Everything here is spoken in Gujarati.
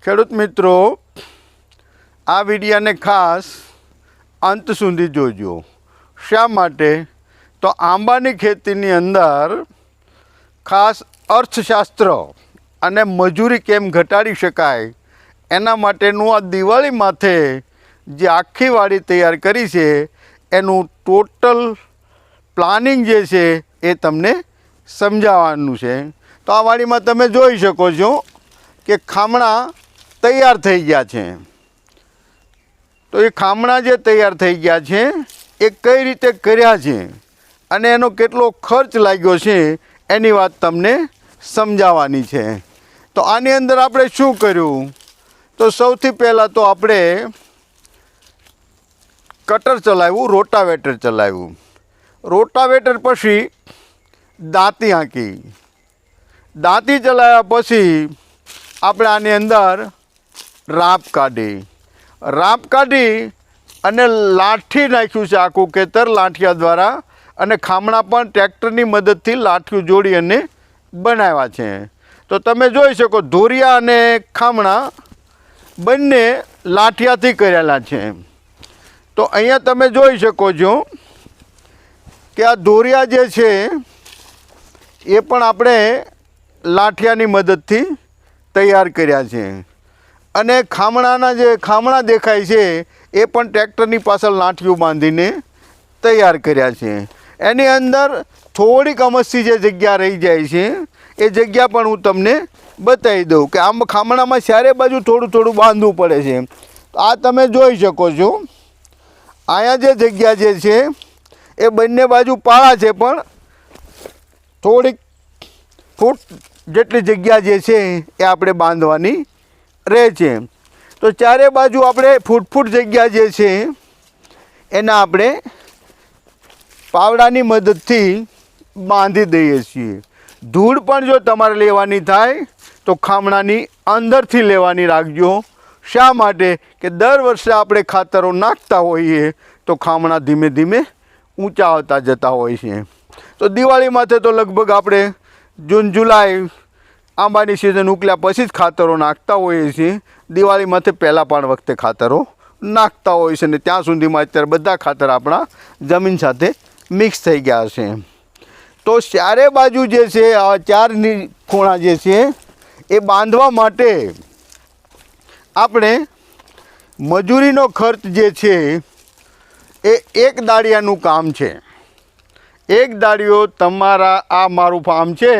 ખેડૂત મિત્રો, આ વિડીયાને ખાસ અંત સુધી જોજો. શા માટે? તો આંબાની ખેતીની અંદર ખાસ અર્થશાસ્ત્ર અને મજૂરી કેમ ઘટાડી શકાય એના માટેનું આ દિવાળી માથે જે આખી વાડી તૈયાર કરી છે એનું ટોટલ પ્લાનિંગ જે છે એ તમને સમજાવવાનું છે. તો આ વાડીમાં તમે જોઈ શકો છો કે ખામણા તૈયાર થઈ ગયા છે. તો એ ખામણા જે તૈયાર થઈ ગયા છે એ કઈ રીતે કર્યા છે અને એનો કેટલો ખર્ચ લાગ્યો છે એની વાત તમને સમજાવવાની છે. તો આની અંદર આપણે શું કર્યું? તો સૌથી પહેલાં તો આપણે કટર ચલાવ્યું, રોટાવેટર ચલાવ્યું. રોટાવેટર પછી દાંતી હાંકી. દાંતી ચલાવ્યા પછી આપણે આની અંદર રાપ કાઢી. રાપ કાઢી અને લાઠી નાખ્યું છે આખું ખેતર લાઠિયા દ્વારા, અને ખામણા પણ ટ્રેક્ટરની મદદથી લાઠીઓ જોડી અને બનાવ્યા છે. તો તમે જોઈ શકો ધોરિયા અને ખામણા બંને લાઠિયાથી કરેલા છે. તો અહીંયા તમે જોઈ શકો છો કે આ ધોરિયા જે છે એ પણ આપણે લાઠિયાની મદદથી તૈયાર કર્યા છે, અને ખામણાના જે ખામણા દેખાય છે એ પણ ટ્રેક્ટરની પાછળ લાઠીઓ બાંધીને તૈયાર કર્યા છે. એની અંદર થોડીક અમસ્તી જે જગ્યા રહી જાય છે એ જગ્યા પણ હું તમને બતાવી દઉં કે આમ ખામણામાં ચારે બાજુ થોડું થોડું બાંધવું પડે છે. તો આ તમે જોઈ શકો છો. અહીંયા જે જગ્યા જે છે એ બંને બાજુ પાળા છે, પણ થોડીક ફૂટ જેટલી જગ્યા જે છે એ આપણે બાંધવાની રહે છે. તો ચારે બાજુ આપણે ફૂટ જગ્યા જે છે એના આપણે પાવડાની મદદથી બાંધી દઈએ છીએ. ધૂળ પણ જો તમારે લેવાની થાય તો ખામણાની અંદરથી લેવાની રાખજો. શા માટે? કે દર વર્ષે આપણે ખાતરો નાખતા હોઈએ તો ખામણા ધીમે ધીમે ઊંચા આવતા જતા હોય છે. તો દિવાળી માથે તો લગભગ આપણે જૂન જુલાઈ આંબાની સિઝન ઉકલ્યા પછી જ ખાતરો નાખતા હોઈએ છીએ. દિવાળી માથે પહેલાં પણ વખતે ખાતરો નાખતા હોય છે, ને ત્યાં સુધીમાં અત્યારે બધા ખાતર આપણા જમીન સાથે મિક્સ થઈ ગયા છે. તો ચારે બાજુ જે છે આ ચારની ખૂણા જે છે એ બાંધવા માટે આપણે મજૂરીનો ખર્ચ જે છે એ એક દાળિયાનું કામ છે. એક દાળિયો તમારા આ મારું ફાર્મ છે